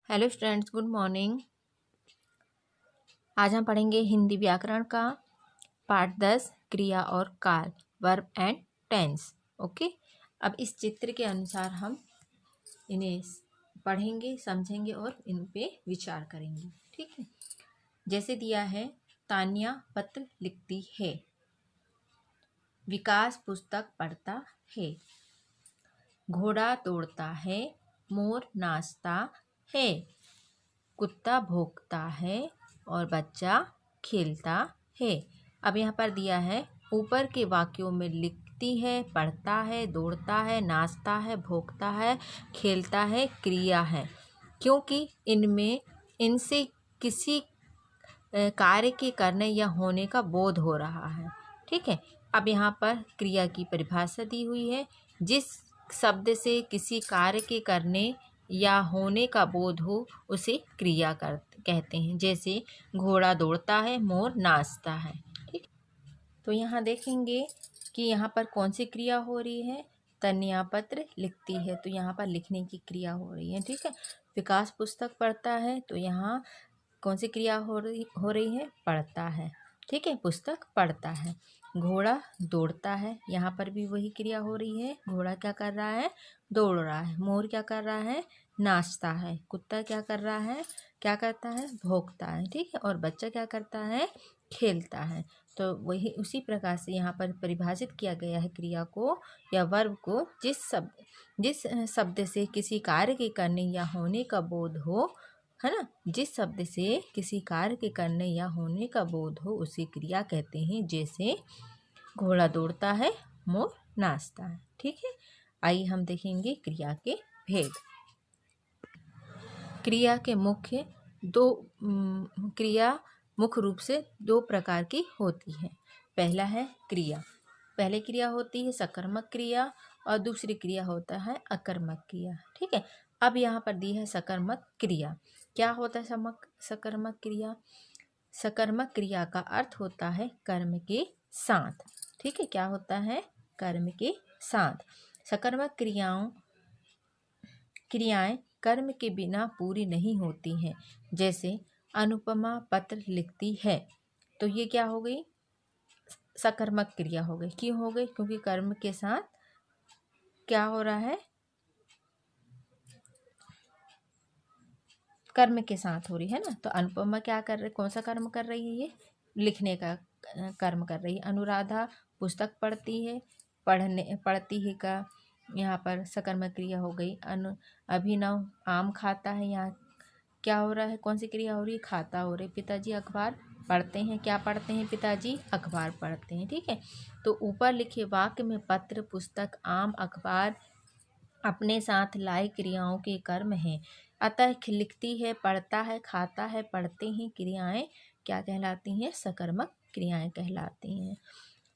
Hello students, good morning. आज हम पढ़ेंगे हिंदी व्याकरण का पार्ट 10 क्रिया और काल, वर्ब एंड टेंस। ओके, अब इस चित्र के अनुसार हम इन्हें पढ़ेंगे, समझेंगे और इन पे विचार करेंगे। ठीक है, जैसे दिया है, तान्या पत्र लिखती है, विकास पुस्तक पढ़ता है, घोड़ा दौड़ता है, मोर नाचता है, कुत्ता भौंकता है और बच्चा खेलता है। अब यहाँ पर दिया है, ऊपर के वाक्यों में लिखती है, पढ़ता है, दौड़ता है, नाचता है, भौंकता है, खेलता है क्रिया है, क्योंकि इनसे किसी कार्य के करने या होने का बोध हो रहा है। ठीक है, अब यहाँ पर क्रिया की परिभाषा दी हुई है। जिस शब्द से किसी कार्य के करने या होने का बोध हो उसे क्रिया कहते हैं। जैसे घोड़ा दौड़ता है, मोर नाचता है। ठीक, तो यहाँ देखेंगे कि यहाँ पर कौन सी क्रिया हो रही है। तन्या पत्र लिखती है, तो यहाँ पर लिखने की क्रिया हो रही है। ठीक है, विकास पुस्तक पढ़ता है, तो यहाँ कौन सी क्रिया हो रही है, पढ़ता है। ठीक है, पुस्तक पढ़ता है। घोड़ा दौड़ता है, यहाँ पर भी वही क्रिया हो रही है। घोड़ा क्या कर रहा है, दौड़ रहा है। मोर क्या कर रहा है, नाचता है। कुत्ता क्या कर रहा है, क्या करता है, भौंकता है। ठीक है, और बच्चा क्या करता है, खेलता है। तो वही उसी प्रकार से यहाँ पर परिभाषित किया गया है क्रिया को या वर्ब को, जिस शब्द से किसी कार्य के करने या होने का बोध हो, है ना, जिस शब्द से किसी कार्य के करने या होने का बोध हो उसे क्रिया कहते हैं। जैसे घोड़ा दौड़ता है, मोर नाचता है। ठीक है, आइए हम देखेंगे क्रिया के भेद। क्रिया मुख्य रूप से दो प्रकार की होती है। पहला है क्रिया, पहले क्रिया होती है सकर्मक क्रिया और दूसरी क्रिया होता है अकर्मक क्रिया। ठीक है, अब यहाँ पर दी है सकर्मक क्रिया। क्या होता है सकर्मक क्रिया? सकर्मक क्रिया का अर्थ होता है कर्म के साथ। ठीक है, क्या होता है, कर्म के साथ। सकर्मक क्रियाएं कर्म के बिना पूरी नहीं होती हैं। जैसे अनुपमा पत्र लिखती है, तो ये क्या हो गई, सकर्मक क्रिया हो गई। क्यों हो गई? क्योंकि कर्म के साथ क्या हो रहा है, कर्म के साथ हो रही है ना। तो अनुपमा क्या कर रही, कौन सा कर्म कर रही है, ये लिखने का कर्म कर रही है। अनुराधा पुस्तक पढ़ती है, पढ़ती है का यहाँ पर सकर्मक क्रिया हो गई। अभिनव आम खाता है, यहाँ क्या हो रहा है, कौन सी क्रिया हो रही है, खाता हो रही है। पिताजी अखबार पढ़ते हैं, क्या पढ़ते हैं, पिताजी अखबार पढ़ते हैं। ठीक है, तो ऊपर लिखे वाक्य में पत्र, पुस्तक, आम, अखबार अपने साथ लाए क्रियाओं के कर्म हैं। अतः लिखती है, पढ़ता है, खाता है, पढ़ते हैं क्रियाएं क्या कहलाती हैं, सकर्मक क्रियाएं कहलाती हैं।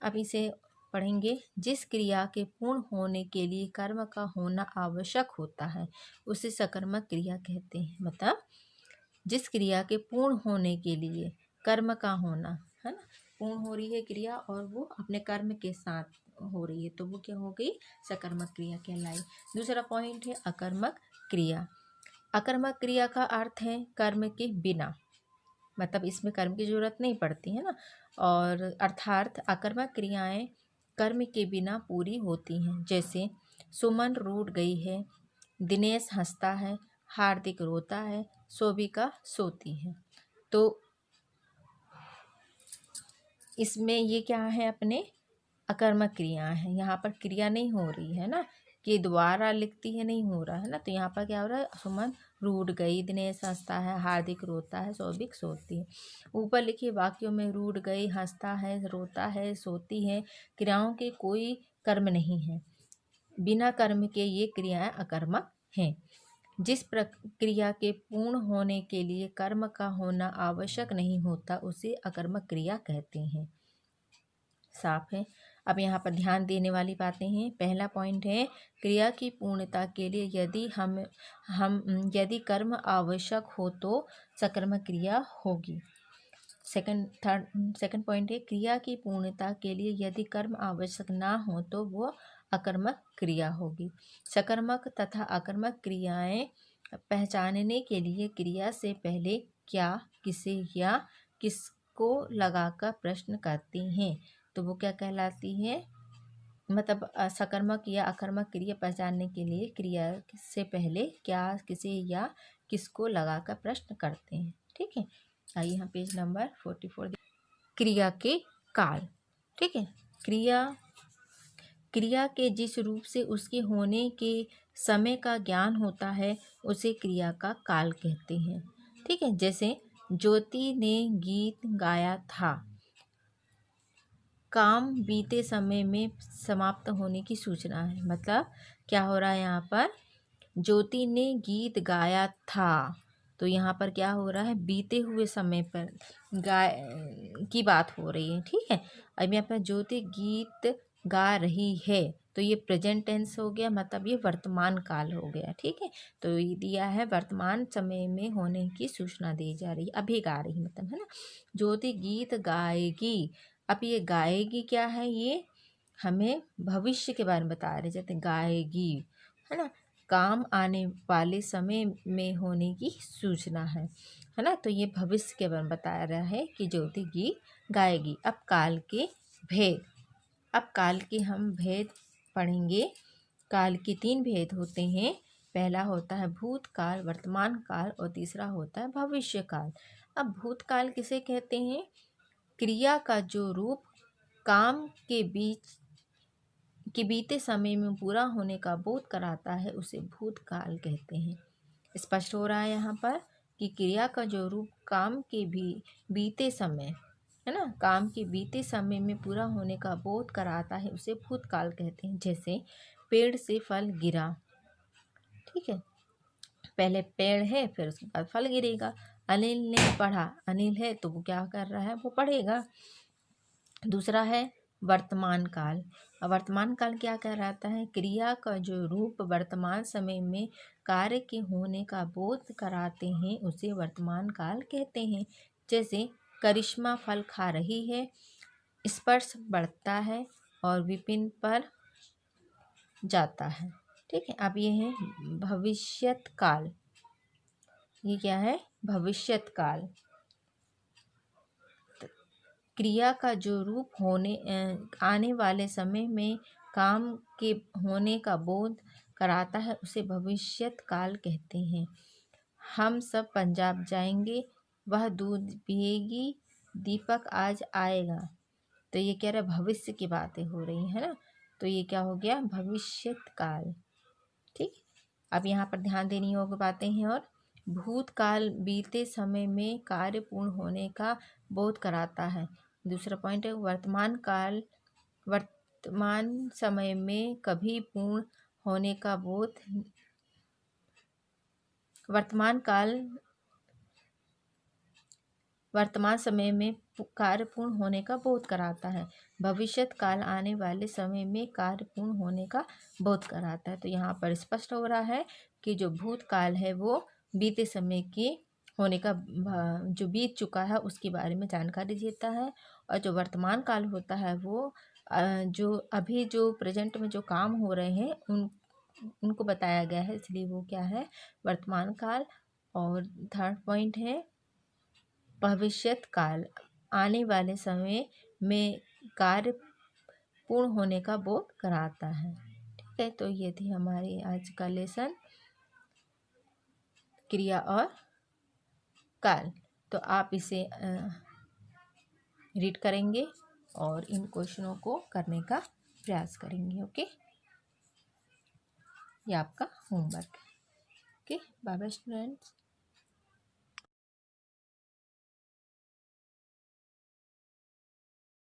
अब इसे पढ़ेंगे। जिस क्रिया के पूर्ण होने के लिए कर्म का होना आवश्यक होता है उसे सकर्मक क्रिया कहते हैं। मतलब जिस क्रिया के पूर्ण होने के लिए कर्म का होना, है ना, पूर्ण हो रही है क्रिया और वो अपने कर्म के साथ हो रही है, तो वो क्या हो गई, सकर्मक क्रिया कहलाई। दूसरा पॉइंट है अकर्मक क्रिया। अकर्मक क्रिया का अर्थ है कर्म के बिना, मतलब इसमें कर्म की जरूरत नहीं पड़ती है ना, और अर्थात अकर्मक क्रियाएं कर्म के बिना पूरी होती हैं। जैसे सुमन रूठ गई है, दिनेश हंसता है, हार्दिक रोता है, शोभिका सोती है। तो इसमें ये क्या है, अपने अकर्मक क्रिया है। यहाँ पर क्रिया नहीं हो रही है ना, कि द्वारा लिखती है, नहीं हो रहा है ना। तो यहाँ पर क्या हो रहा है, सुमन रूठ गई, दिनेश हंसता है, हार्दिक रोता है, शोभिक सोती है। ऊपर लिखे वाक्यों में रूठ गई, हंसता है, रोता है, सोती है क्रियाओं के कोई कर्म नहीं है। बिना कर्म के ये क्रियाएं अकर्मक हैं। जिस प्रक्रिया के पूर्ण होने के लिए कर्म का होना आवश्यक नहीं होता उसे अकर्मक क्रिया कहते हैं। साफ है। अब यहाँ पर ध्यान देने वाली बातें हैं। पहला पॉइंट है, क्रिया की पूर्णता के लिए यदि कर्म आवश्यक हो तो सकर्मक क्रिया होगी। सेकंड पॉइंट है, क्रिया की पूर्णता के लिए यदि कर्म आवश्यक ना हो तो वो अकर्मक क्रिया होगी। सकर्मक तथा अकर्मक क्रियाएं पहचानने के लिए क्रिया से पहले क्या, किसे या किसको लगाकर प्रश्न करते हैं तो वो क्या कहलाती है, मतलब सकर्मक या अकर्मक क्रिया पहचानने के लिए क्रिया से पहले क्या, किसे या किसको लगाकर प्रश्न करते हैं। ठीक है, आइए यहाँ पेज नंबर 44। क्रिया के काल। ठीक है, क्रिया के जिस रूप से उसके होने के समय का ज्ञान होता है उसे क्रिया का काल कहते हैं। ठीक है, जैसे ज्योति ने गीत गाया था, काम बीते समय में समाप्त होने की सूचना है। मतलब क्या हो रहा है यहाँ पर, ज्योति ने गीत गाया था तो यहाँ पर क्या हो रहा है, बीते हुए समय पर की बात हो रही है। ठीक है, अब यहाँ पर ज्योति गीत गा रही है तो ये प्रेजेंट टेंस हो गया, मतलब ये वर्तमान काल हो गया। ठीक है, तो ये दिया है वर्तमान समय में होने की सूचना दी जा रही है, अभी गा रही मतलब, है ना। ज्योति गीत गाएगी, अब ये गाएगी क्या है, ये हमें भविष्य के बारे में बता रहे, जैसे गाएगी, है ना, काम आने वाले समय में होने की सूचना है ना। तो ये भविष्य के बारे में बता रहा है कि ज्योति गीत गाएगी। अब काल के भेद, अब काल के हम भेद पढ़ेंगे। काल के 3 भेद होते हैं, पहला होता है भूतकाल, वर्तमान काल और तीसरा होता है भविष्य काल। अब भूतकाल किसे कहते हैं, क्रिया का जो रूप काम के बीते समय में पूरा होने का बोध कराता है उसे भूतकाल कहते हैं। स्पष्ट हो रहा है यहाँ पर कि क्रिया का जो रूप काम के भी बीते समय, है ना, काम के बीते समय में पूरा होने का बोध कराता है उसे भूतकाल कहते हैं। जैसे पेड़ से फल गिरा, ठीक है, पहले पेड़ है फिर उसके बाद फल गिरेगा। अनिल ने पढ़ा, अनिल है तो वो क्या कर रहा है, वो पढ़ेगा। दूसरा है वर्तमान काल। वर्तमान काल क्या कहलाता है, क्रिया का जो रूप वर्तमान समय में कार्य के होने का बोध कराते हैं उसे वर्तमान काल कहते हैं। जैसे करिश्मा फल खा रही है, स्पर्श बढ़ता है और विपिन पर जाता है। ठीक है, अब ये है भविष्यत काल। ये क्या है, भविष्यत काल। क्रिया का जो रूप आने वाले समय में काम के होने का बोध कराता है उसे भविष्यत काल कहते हैं। हम सब पंजाब जाएंगे, वह दूध पिएगी, दीपक आज आएगा। तो ये कह रहा है भविष्य की बातें हो रही है ना, तो ये क्या हो गया, भविष्यत काल। ठीक, अब यहाँ पर ध्यान देनी योग्य बातें हैं। और भूतकाल बीते समय में कार्य पूर्ण होने का बोध कराता है। दूसरा पॉइंट है वर्तमान काल वर्तमान समय में कभी पूर्ण होने का बोध, वर्तमान समय में कार्य पूर्ण होने का बोध कराता है। भविष्यत काल आने वाले समय में कार्य पूर्ण होने का बोध कराता है। तो यहाँ पर स्पष्ट हो रहा है कि जो भूतकाल है वो बीते समय के होने का, जो बीत चुका है उसके बारे में जानकारी देता है। और जो वर्तमान काल होता है वो जो अभी जो प्रेजेंट में जो काम हो रहे हैं उनको बताया गया है, इसलिए वो क्या है, वर्तमान काल। और थर्ड पॉइंट है भविष्यत काल, आने वाले समय में कार्य पूर्ण होने का बोध कराता है। ठीक है, तो ये थी हमारी आज का लेसन, क्रिया और काल। तो आप इसे रीड करेंगे और इन क्वेश्चनों को करने का प्रयास करेंगे। ओके, ये आपका होमवर्क है। Okay, bye bye students.